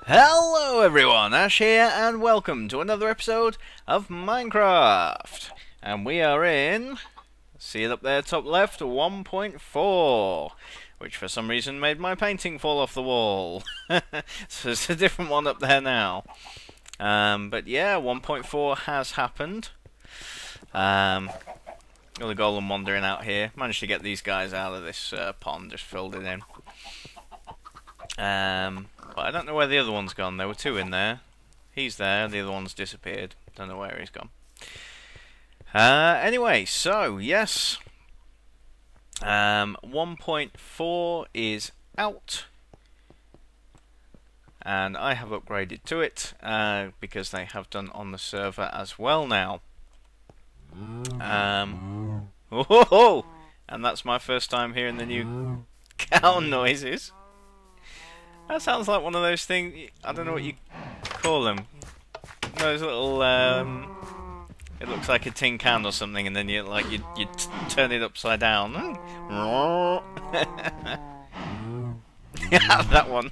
Hello everyone, Ash here, and welcome to another episode of Minecraft. And we are in, see it up there top left, 1.4, which for some reason made my painting fall off the wall. So it's a different one up there now. But yeah, 1.4 has happened. Got the golem wandering out here. Managed to get these guys out of this pond, just filled it in. But I don't know where the other one's gone. There were two in there. He's there, the other one's disappeared. Don't know where he's gone. Anyway, so, yes. 1.4 is out. And I have upgraded to it, because they have done on the server as well now. Oh, and that's my first time hearing the new cow noises. That sounds like one of those things, I don't know what you call them. Those little, it looks like a tin can or something, and then you turn it upside down. Yeah, that one.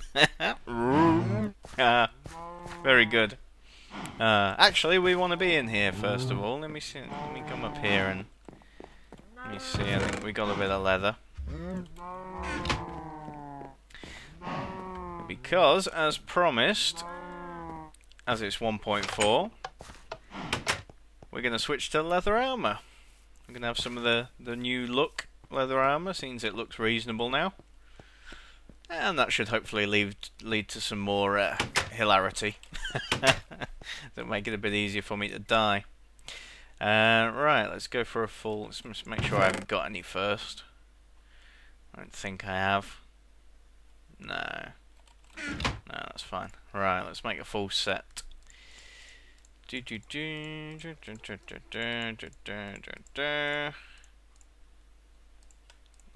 Very good. Actually, we want to be in here first of all. Let me see. Let me come up here and let me see. I think we got a bit of leather. Because, as promised, as it's 1.4, we're going to switch to leather armour. We're going to have some of the new look leather armour, since it looks reasonable now. And that should hopefully lead to some more hilarity. That'll make it a bit easier for me to die. Right, let's go for a full... Let's just make sure I haven't got any first. I don't think I have. No. No, that's fine. Right, let's make a full set.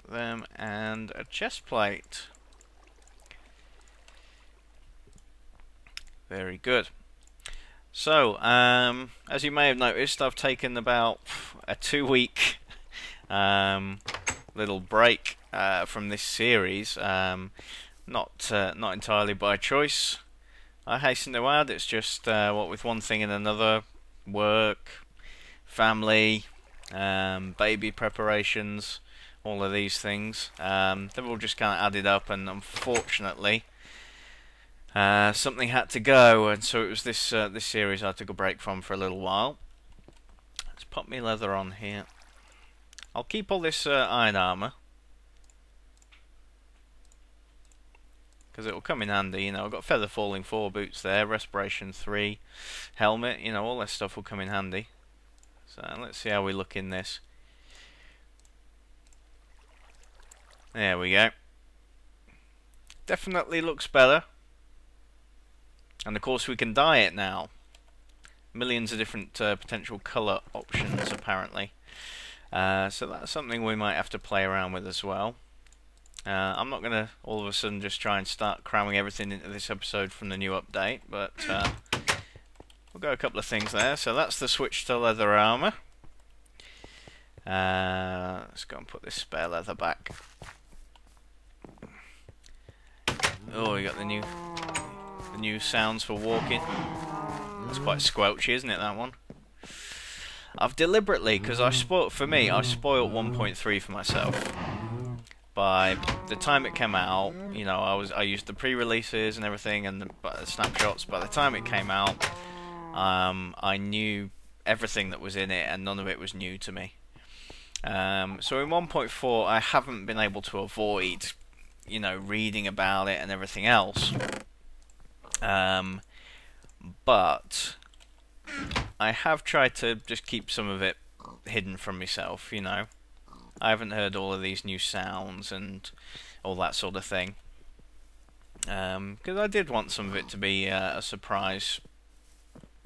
Them and a chest plate. Very good. So, as you may have noticed, I've taken about a 2-week little break from this series. Not entirely by choice, I hasten to add. It's just what with one thing and another, work, family, baby preparations, all of these things. They've all just kind of added up, and unfortunately, something had to go, and so it was this series I took a break from for a little while. Let's pop me leather on here. I'll keep all this iron armour, because it will come in handy. You know, I've got feather falling 4 boots there, respiration 3, helmet, you know, all that stuff will come in handy. So let's see how we look in this. There we go. Definitely looks better. And of course we can dye it now. Millions of different potential colour options apparently. So that's something we might have to play around with as well. I'm not going to all of a sudden just try and start cramming everything into this episode from the new update, but we'll go a couple of things there. So that's the switch to leather armour. Let's go and put this spare leather back. Oh, we got the new sounds for walking. It's quite squelchy, isn't it, that one? I've deliberately, because I spoiled 1.3 for myself. By the time it came out, you know, I used the pre-releases and everything, and the snapshots. By the time it came out, I knew everything that was in it, and none of it was new to me. So in 1.4, I haven't been able to avoid, you know, reading about it and everything else. But I have tried to just keep some of it hidden from myself, you know. I haven't heard all of these new sounds and all that sort of thing, because I did want some of it to be a surprise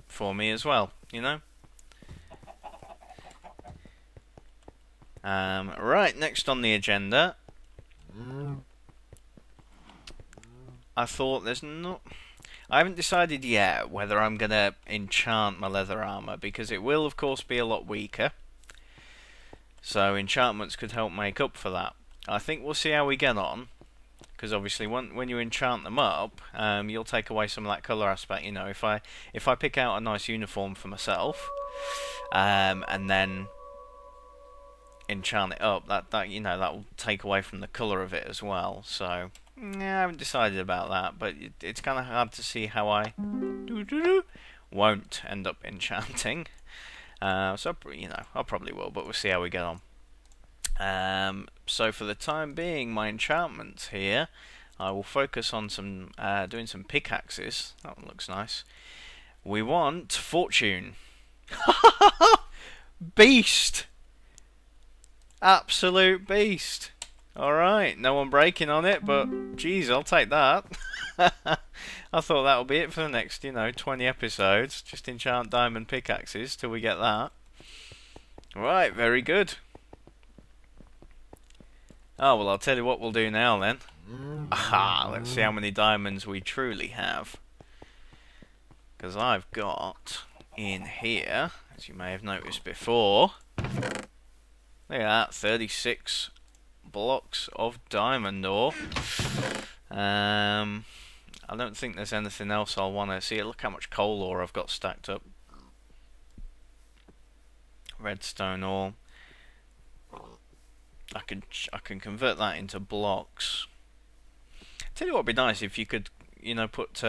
for me as well, you know. Right, next on the agenda, I thought I haven't decided yet whether I'm going to enchant my leather armour, because it will of course be a lot weaker. So enchantments could help make up for that. I think we'll see how we get on, because obviously when you enchant them up, you'll take away some of that colour aspect. You know, if I pick out a nice uniform for myself, and then enchant it up, that you know, that will take away from the colour of it as well. So yeah, I haven't decided about that, but it's kind of hard to see how I won't end up enchanting. So you know, I probably will, but we'll see how we get on. So for the time being, my enchantments here, I will focus on some doing some pickaxes. That one looks nice. We want fortune. Beast! Absolute beast. Alright, no one breaking on it, but geez, I'll take that. I thought that would be it for the next, you know, 20 episodes. Just enchant diamond pickaxes till we get that. Right, very good. Oh, well, I'll tell you what we'll do now then. Aha, let's see how many diamonds we truly have. Because I've got in here, as you may have noticed before, look at that, 36 blocks of diamond ore. I don't think there's anything else I'll want to see. Look how much coal ore I've got stacked up. Redstone ore. I can convert that into blocks. Tell you what would be nice if you could, you know, put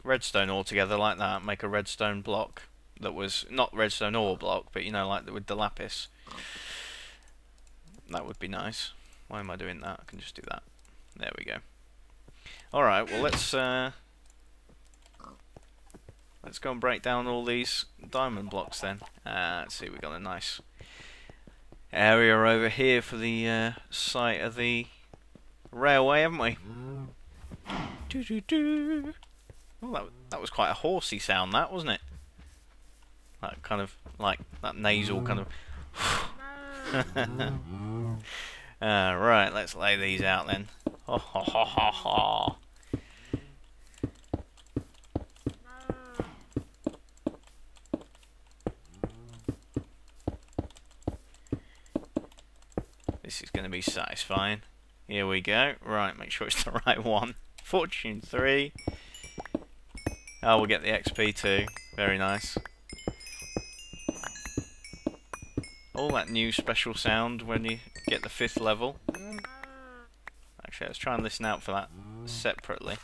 redstone ore together like that, make a redstone block that was not redstone ore block, but you know, like with the lapis. That would be nice. Why am I doing that? I can just do that. There we go. Alright, well let's go and break down all these diamond blocks then. Let's see, we've got a nice area over here for the site of the railway, haven't we? Doo -doo -doo. Oh, that was quite a horsey sound, that, wasn't it? That kind of, like, that nasal kind of... right, let's lay these out then. Ho ho ho ho ho. This is going to be satisfying. Here we go. Right, make sure it's the right one. Fortune 3. Oh, we'll get the XP too. Very nice. All that new special sound when you get the 5th level. Actually, let's try and listen out for that separately.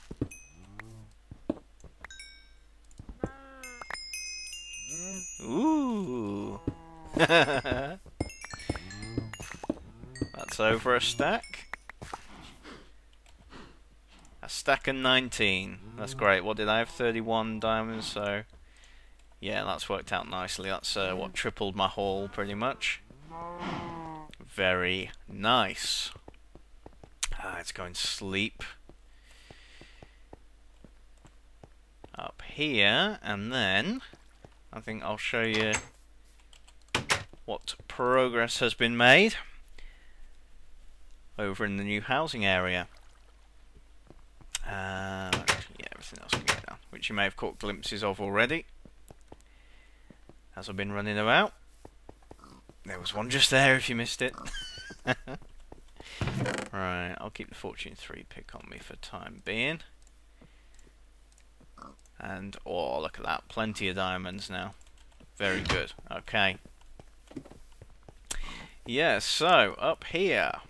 Ooh. That's over a stack. A stack of 19. That's great. What did I have? 31 diamonds, so... yeah, that's worked out nicely. That's what tripled my haul, pretty much. Very nice. Let's go and sleep. Up here, and then... I think I'll show you what progress has been made over in the new housing area. Yeah, everything else can go down, which you may have caught glimpses of already as I've been running about. There was one just there if you missed it. Right, I'll keep the Fortune 3 pick on me for time being. And, oh, look at that, plenty of diamonds now. Very good, okay. Yeah, so, up here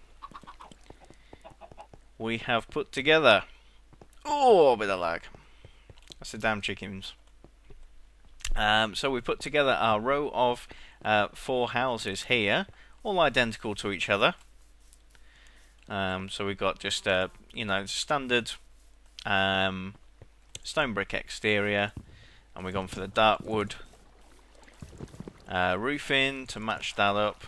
we have put together... oh, a bit of lag. That's the damn chickens. So we put together our row of 4 houses here, all identical to each other. So we've got just you know, standard stone brick exterior, and we've gone for the dark wood roofing to match that up.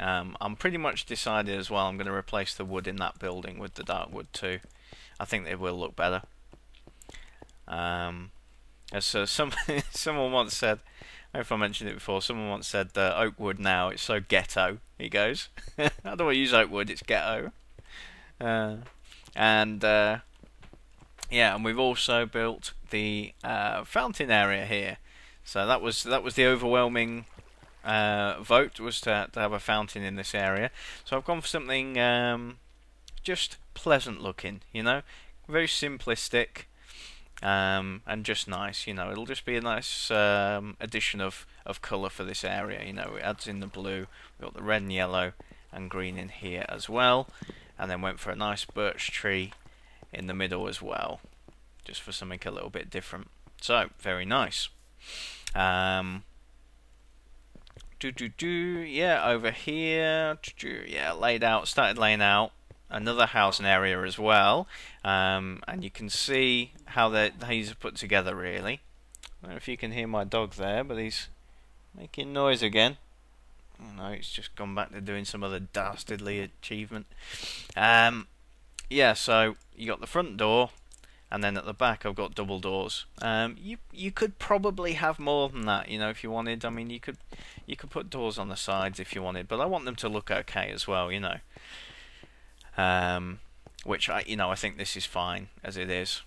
I'm pretty much decided as well I'm going to replace the wood in that building with the dark wood too. I think they will look better. So someone once said, I don't know if I mentioned it before, someone once said oak wood now, it's so ghetto, he goes. I don't want to use oak wood, it's ghetto. Yeah, and we've also built the fountain area here. So that was the overwhelming vote, was to have a fountain in this area. So I've gone for something just pleasant looking, you know, very simplistic, and just nice. You know, it'll just be a nice addition of colour for this area. You know, it adds in the blue. We've got the red and yellow and green in here as well, and then went for a nice birch tree in the middle as well, just for something a little bit different. So very nice. Yeah, over here, yeah, started laying out another housing area as well, and you can see how these are put together really. I don't know if you can hear my dog there, but he's making noise again. Oh no, he's just gone back to doing some other dastardly achievement. Yeah, so you got the front door, and then at the back I've got double doors. You could probably have more than that, you know, if you wanted. I mean, you could put doors on the sides if you wanted, but I want them to look okay as well, you know. Which I think this is fine as it is.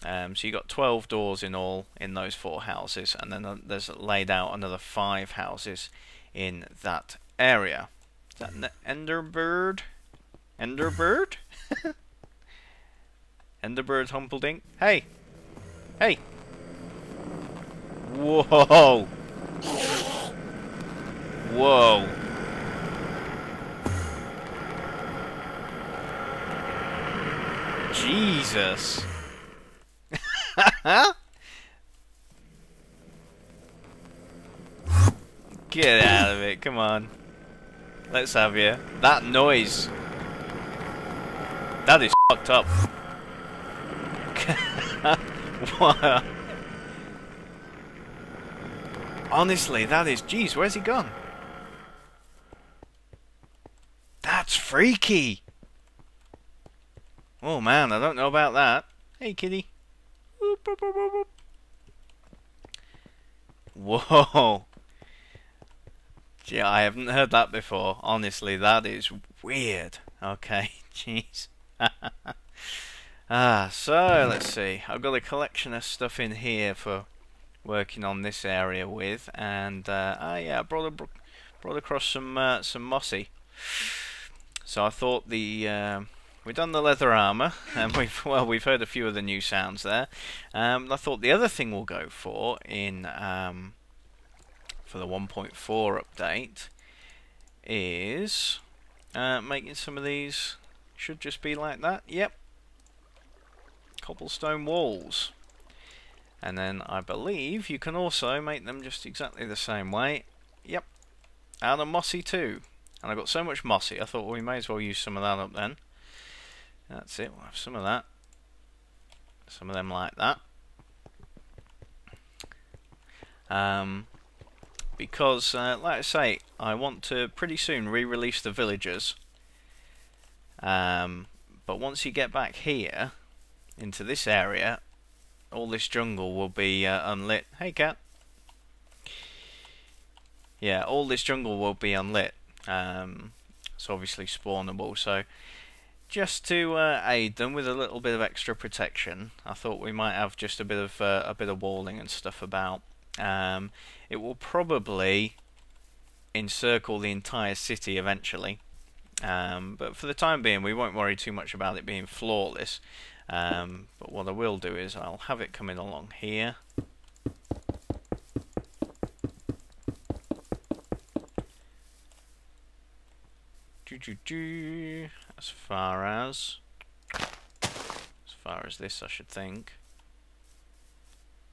So you got 12 doors in all in those 4 houses, and then there's laid out another 5 houses in that area. Is that an Enderbird? Enderbird? Enderbird Humpledink. Hey! Hey! Whoa! Whoa! Jesus! Get out of it, come on. Let's have you. That noise. That is fucked up. What? Honestly, that is... Jeez, where's he gone? That's freaky! Oh man, I don't know about that. Hey kitty. Whoop, whoop, whoop, whoop. Whoa. Yeah, I haven't heard that before. Honestly, that is weird. Okay, jeez. So let's see. I've got a collection of stuff in here for working on this area with, and yeah, I brought across some mossy. So I thought we've done the leather armor, and we've heard a few of the new sounds there. I thought the other thing we'll go for for the 1.4 update is making some of these. Should just be like that. Yep. Cobblestone walls. And then I believe you can also make them just exactly the same way. Yep. Out of mossy too. And I got so much mossy, I thought, well, we may as well use some of that up then. That's it, we'll have some of that. Some of them like that. Because, like I say, I want to pretty soon re-release the villagers. But once you get back here, into this area, all this jungle will be unlit. Hey cat! Yeah, all this jungle will be unlit. It's obviously spawnable, so just to aid them with a little bit of extra protection, I thought we might have just a bit of walling and stuff about. It will probably encircle the entire city eventually, but for the time being we won't worry too much about it being flawless. But what I will do is I'll have it coming along here. As far as this, I should think.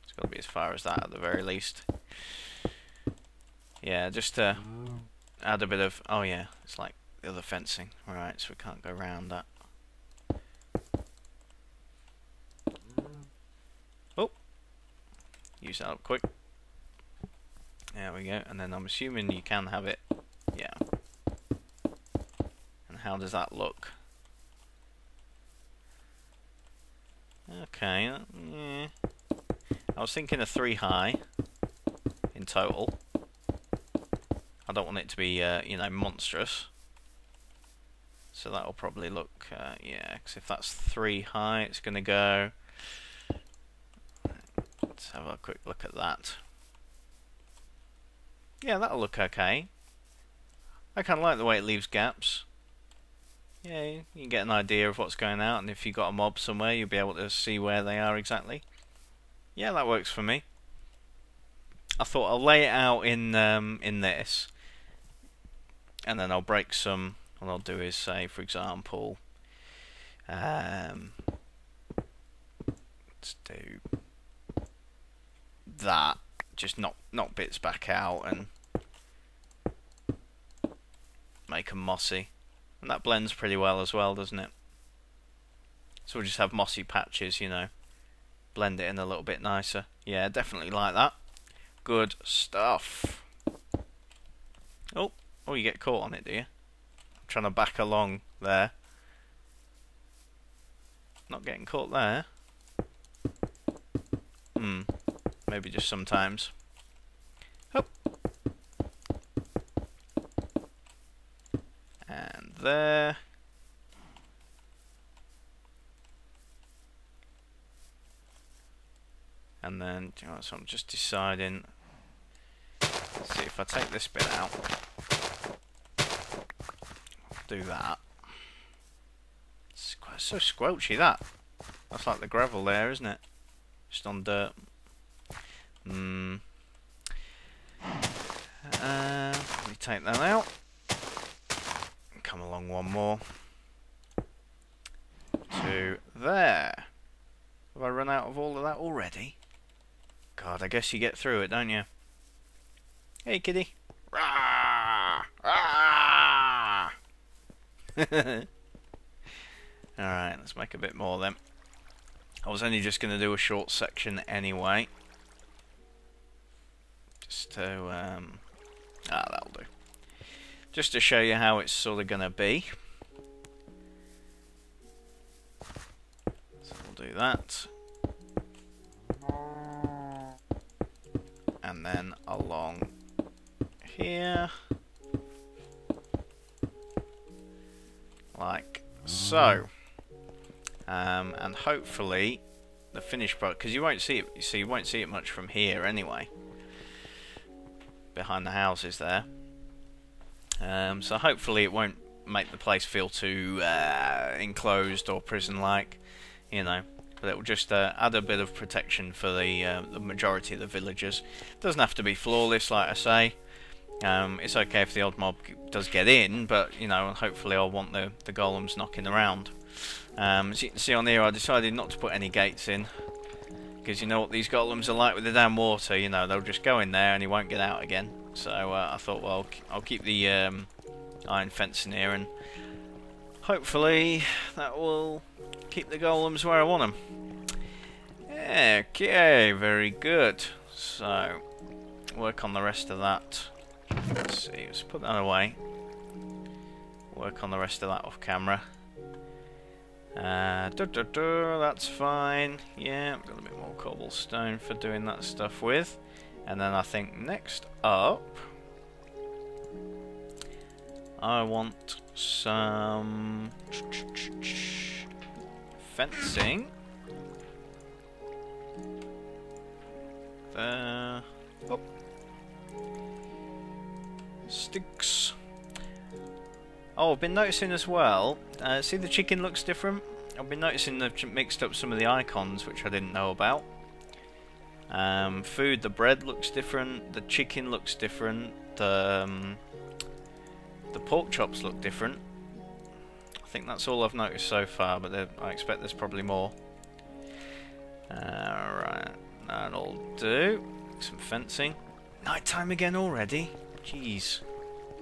It's got to be as far as that at the very least. Yeah, just to add a bit of... Oh yeah, it's like the other fencing. Alright, so we can't go around that. Oh! Use that up quick. There we go, and then I'm assuming you can have it. Yeah. And how does that look? Okay, yeah. I was thinking of 3 high in total. I don't want it to be, you know, monstrous. So that'll probably look, yeah, because if that's 3 high, it's going to go... Let's have a quick look at that. Yeah, that'll look okay. I kind of like the way it leaves gaps. yeah, you can get an idea of what's going out, and if you've got a mob somewhere, you'll be able to see where they are exactly. Yeah, that works for me. I thought I'll lay it out in this, and then I'll break some. What I'll do is say, for example, let's do that. Just knock bits back out and make them mossy, and that blends pretty well as well, doesn't it? So we'll just have mossy patches, you know, blend it in a little bit nicer. Yeah, definitely like that. Good stuff. Oh, you get caught on it, do you? I'm trying to back along there. Not getting caught there. Maybe just sometimes. Oh. And there. And then, you know, so I'm just deciding. Let's see if I take this bit out. Do that. It's quite so squelchy, that. That's like the gravel there, isn't it? Just on dirt. Let me take that out. Come along one more. To there. Have I run out of all of that already? God, I guess you get through it, don't you? Hey, kitty. Rah! Rah! Alright, let's make a bit more then. I was only just going to do a short section anyway. Just to, that'll do. Just to show you how it's sort of going to be. So we'll do that. And then along here. Like so. And hopefully the finished product, because you won't see it, you won't see it much from here anyway, behind the houses there. So hopefully it won't make the place feel too enclosed or prison-like, you know. But it will just add a bit of protection for the majority of the villagers. Doesn't have to be flawless, like I say. It's okay if the odd mob does get in, but you know, hopefully I'll want the golems knocking around. As you can see on here, I decided not to put any gates in, because you know what these golems are like with the damn water. You know, they'll just go in there and he won't get out again. So I thought, well, I'll keep the iron fence in here, and hopefully that will keep the golems where I want them. Okay, very good. So work on the rest of that. Let's see, let's put that away. Work on the rest of that off camera. That's fine. Yeah, I've got a bit more cobblestone for doing that stuff with. And then I think next up, I want some fencing. There. Oh. Sticks. Oh, I've been noticing as well, see the chicken looks different? I've been noticing they've mixed up some of the icons, which I didn't know about. Food, the bread looks different, the chicken looks different, the pork chops look different. I think that's all I've noticed so far, but I expect there's probably more. Alright, that'll do. Some fencing. Night time again already? Jeez.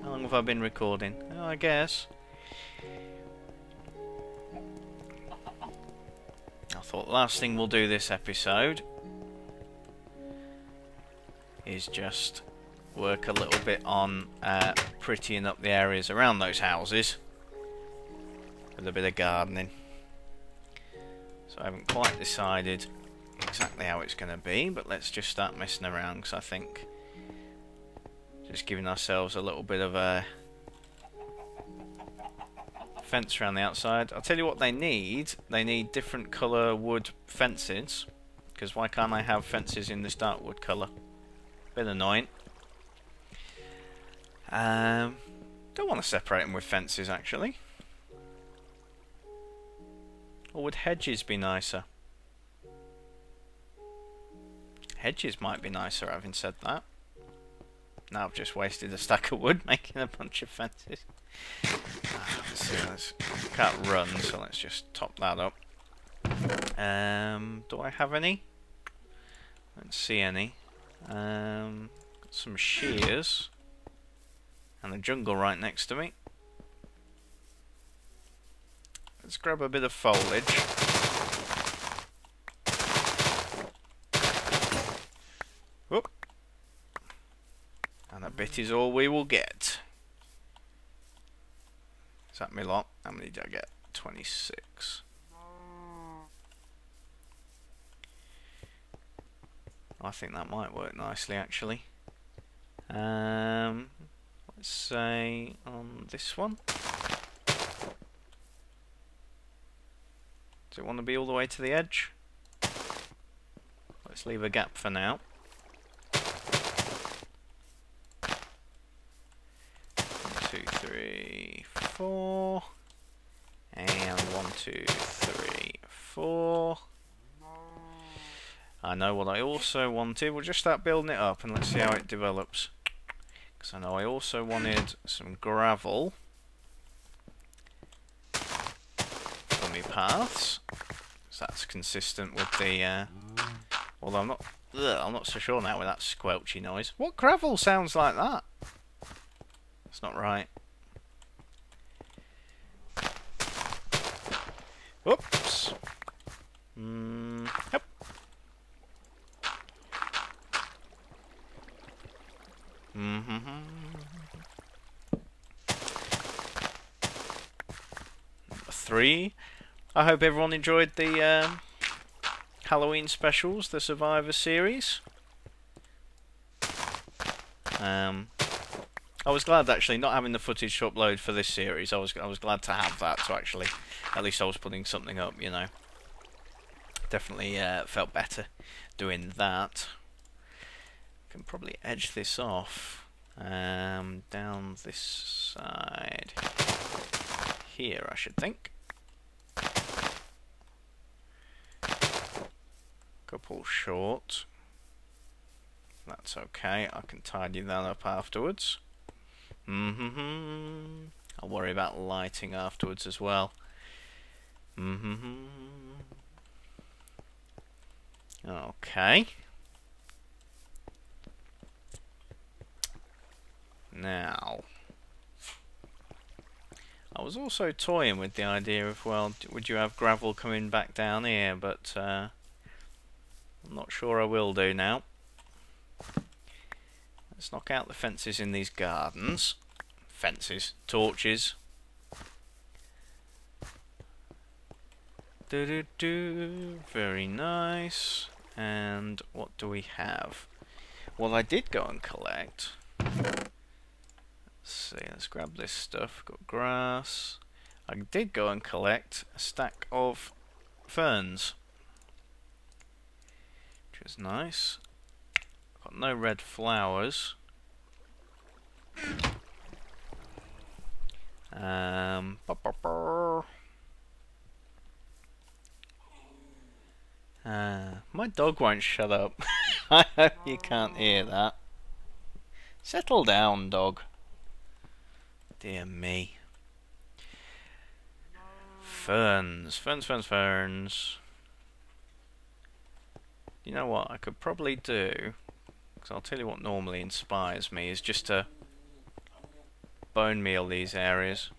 How long have I been recording? Oh, I guess. I thought the last thing we'll do this episode is just work a little bit on prettying up the areas around those houses with a bit of gardening. So I haven't quite decided exactly how it's going to be, but let's just start messing around, because I think just giving ourselves a little bit of a fence around the outside. I'll tell you what they need. They need different colour wood fences, because why can't I have fences in this dark wood colour? Bit annoying. Don't want to separate them with fences, actually. Or would hedges be nicer? Hedges might be nicer, having said that. Now I've just wasted a stack of wood making a bunch of fences. Can't run, so let's just top that up. Do I have any? I don't see any. Got some shears. And a jungle right next to me. Let's grab a bit of foliage. Whoop. And a bit is all we will get. Is that me lot? How many did I get? 26. I think that might work nicely, actually. Let's say on this one. Does it want to be all the way to the edge? Let's leave a gap for now. 1, 2, 3, 4. And 1, 2, 3, 4. I know what I also wanted. We'll just start building it up and let's see how it develops. Because I know I also wanted some gravel for my paths. So that's consistent with the... although I'm not so sure now with that squelchy noise. What gravel sounds like that? That's not right. Oops. Yep. Number 3. I hope everyone enjoyed the Halloween specials, the Survivor series. I was glad actually not having the footage to upload for this series. I was glad to have that, so actually at least I was putting something up, you know. Definitely felt better doing that. Can probably edge this off down this side here, I should think. Couple short. That's okay. I can tidy that up afterwards. I'll worry about lighting afterwards as well. Okay. Now, I was also toying with the idea of, well, would you have gravel coming back down here, but I'm not sure I will do now. Let's knock out the fences in these gardens. Fences, torches. Very nice. And what do we have? Well, I did go and collect. Let's see, let's grab this stuff. Got grass. I did go and collect a stack of ferns, which is nice. Got no red flowers. My dog won't shut up. I hope you can't hear that. Settle down, dog. Dear me. Ferns. Ferns. You know what I could probably do? Because I'll tell you what normally inspires me is just to bone meal these areas.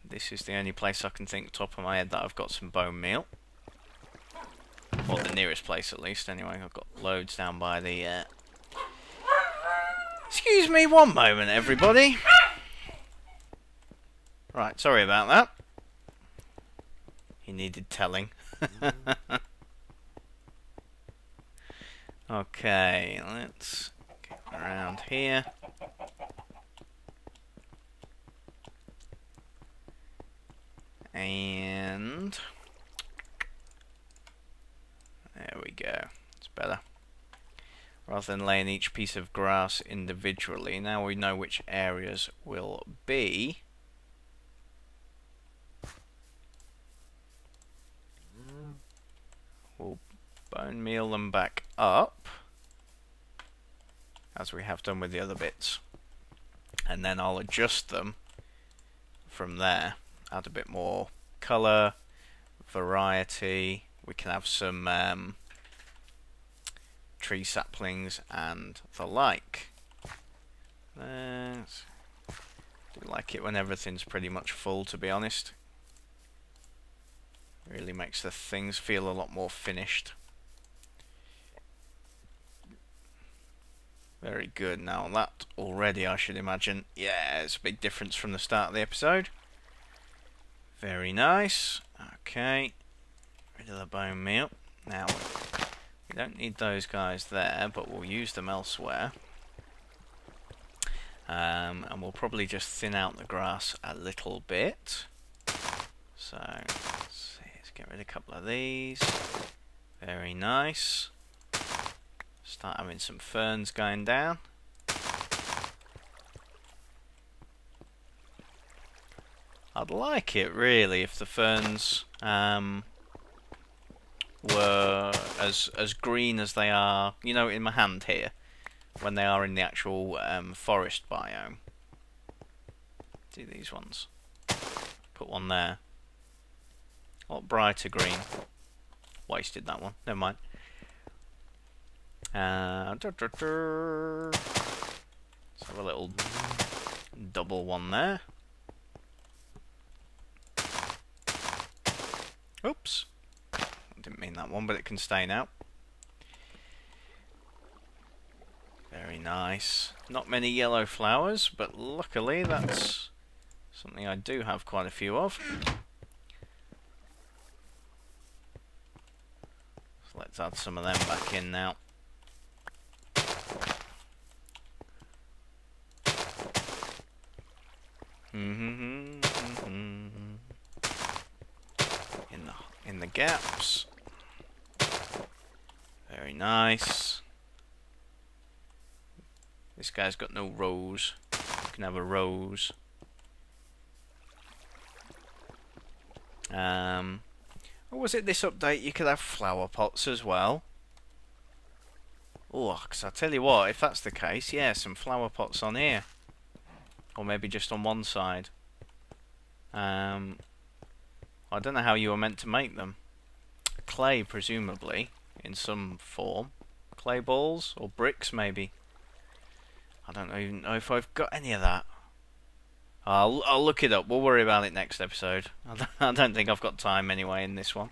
This is the only place I can think top of my head that I've got some bone meal. Or the nearest place at least, anyway. I've got loads down by the... Excuse me one moment, everybody. Right, sorry about that. He needed telling. Okay, let's get around here. And there we go. It's better. rather than laying each piece of grass individually. Now we know which areas will be. We'll bone meal them back up, as we have done with the other bits, and then I'll adjust them from there. Add a bit more colour, variety. We can have some tree saplings and the like. I do like it when everything's pretty much full, to be honest. Really makes the things feel a lot more finished. Very good. Now that already, I should imagine, yeah, it's a big difference from the start of the episode. Very nice. Okay, rid of the bone meal. Now we don't need those guys there, but we'll use them elsewhere. And we'll probably just thin out the grass a little bit. So let's see, let's get rid of a couple of these. Very nice. Start having some ferns going down. I'd like it really if the ferns were as green as they are, you know, in my hand here, when they are in the actual forest biome. Do these ones. Put one there. A lot brighter green. Wasted that one. Never mind. Let's have a little double one there. Oops. Didn't mean that one, but it can stay now. Very nice. Not many yellow flowers, but luckily that's something I do have quite a few of. So let's add some of them back in now. In the gaps. Very nice. This guy's got no rose. You can have a rose. Or was it this update you could have flower pots as well? Oh, because I tell you what, if that's the case, yeah, some flower pots on here. Or maybe just on one side. I don't know how you were meant to make them. Clay, presumably, in some form. Clay balls or bricks, maybe. I don't even know if I've got any of that. I'll look it up. We'll worry about it next episode. I don't think I've got time anyway in this one.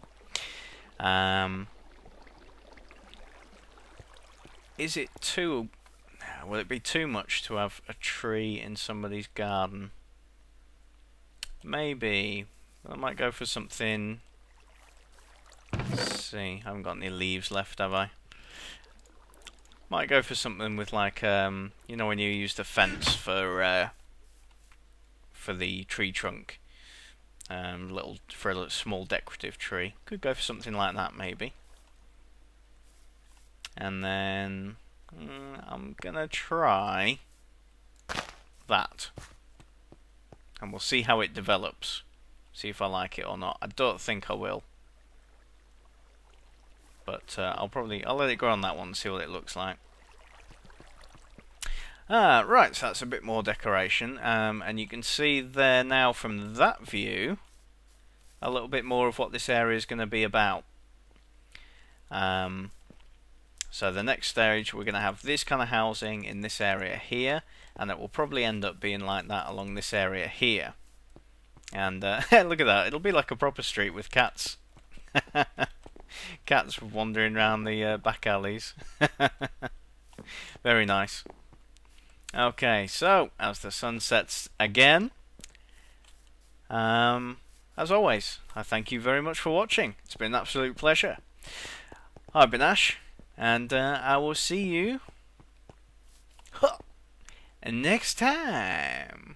Is it too... Will it be too much to have a tree in somebody's garden? Maybe. I might go for something... Let's see. I haven't got any leaves left, have I? Might go for something with like, you know, when you use the fence for the tree trunk, for a little small decorative tree. Could go for something like that, maybe. And then I'm gonna try that, and we'll see how it develops. See if I like it or not. I don't think I will. But I'll let it grow on that one and see what it looks like. Right, so that's a bit more decoration, and you can see there now from that view a little bit more of what this area is going to be about. So the next stage, we're going to have this kind of housing in this area here, and it will probably end up being like that along this area here. And look at that, it'll be like a proper street with cats. Cats wandering around the back alleys. Very nice. Okay, so as the sun sets again, as always, I thank you very much for watching. It's been an absolute pleasure. I've been Ash, and I will see you next time.